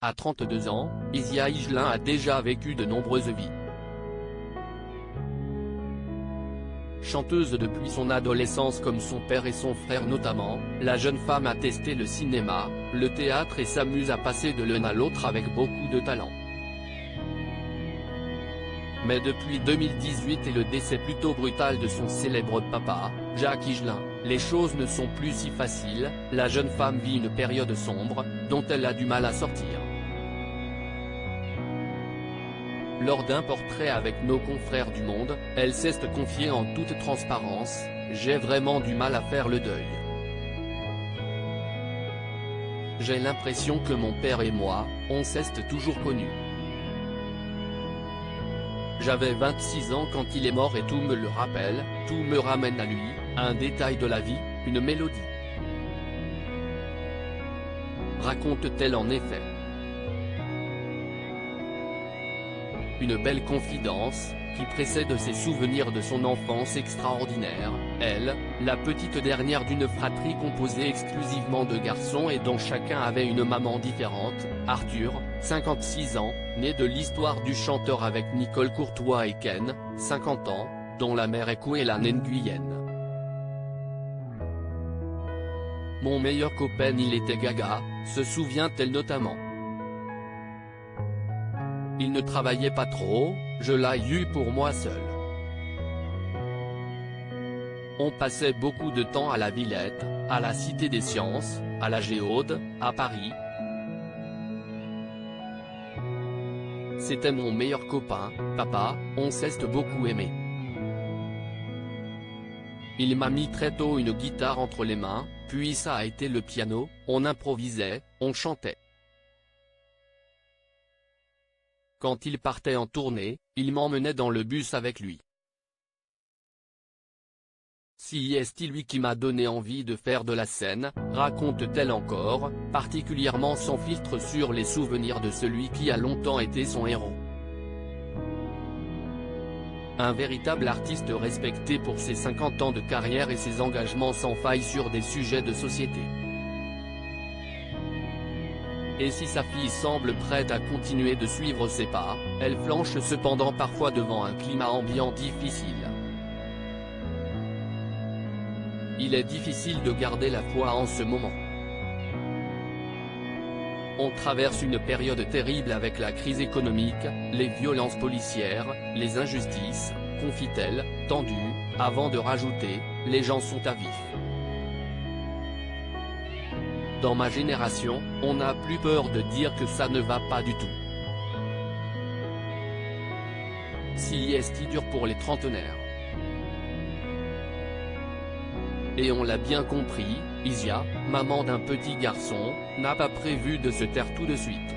À 32 ans, Isia Higelin a déjà vécu de nombreuses vies. Chanteuse depuis son adolescence comme son père et son frère notamment, la jeune femme a testé le cinéma, le théâtre et s'amuse à passer de l'un à l'autre avec beaucoup de talent. Mais depuis 2018 et le décès plutôt brutal de son célèbre papa, Jacques Higelin, les choses ne sont plus si faciles, la jeune femme vit une période sombre, dont elle a du mal à sortir. Lors d'un portrait avec nos confrères du Monde, elle s'est confiée en toute transparence: « J'ai vraiment du mal à faire le deuil. J'ai l'impression que mon père et moi, on s'est toujours connus. J'avais 26 ans quand il est mort et tout me le rappelle, tout me ramène à lui, un détail de la vie, une mélodie. » raconte-t-elle en effet. Une belle confidence, qui précède ses souvenirs de son enfance extraordinaire, elle, la petite dernière d'une fratrie composée exclusivement de garçons et dont chacun avait une maman différente, Arthur, 56 ans, né de l'histoire du chanteur avec Nicole Courtois et Ken, 50 ans, dont la mère est Kouela Nguyen. Mon meilleur copain il était gaga, se souvient-elle notamment. Il ne travaillait pas trop, je l'ai eu pour moi seul. On passait beaucoup de temps à la Villette, à la Cité des Sciences, à la Géaude, à Paris. C'était mon meilleur copain, papa, on s'est beaucoup aimé. Il m'a mis très tôt une guitare entre les mains, puis ça a été le piano, on improvisait, on chantait. Quand il partait en tournée, il m'emmenait dans le bus avec lui. C'est lui qui m'a donné envie de faire de la scène, raconte-t-elle encore, particulièrement sans filtre sur les souvenirs de celui qui a longtemps été son héros. Un véritable artiste respecté pour ses 50 ans de carrière et ses engagements sans faille sur des sujets de société. Et si sa fille semble prête à continuer de suivre ses pas, elle flanche cependant parfois devant un climat ambiant difficile. Il est difficile de garder la foi en ce moment. On traverse une période terrible avec la crise économique, les violences policières, les injustices, confie-t-elle, tendues, avant de rajouter, les gens sont à vif. Dans ma génération, on n'a plus peur de dire que ça ne va pas du tout. C'est dur pour les trentenaires. Et on l'a bien compris, Isia, maman d'un petit garçon, n'a pas prévu de se taire tout de suite.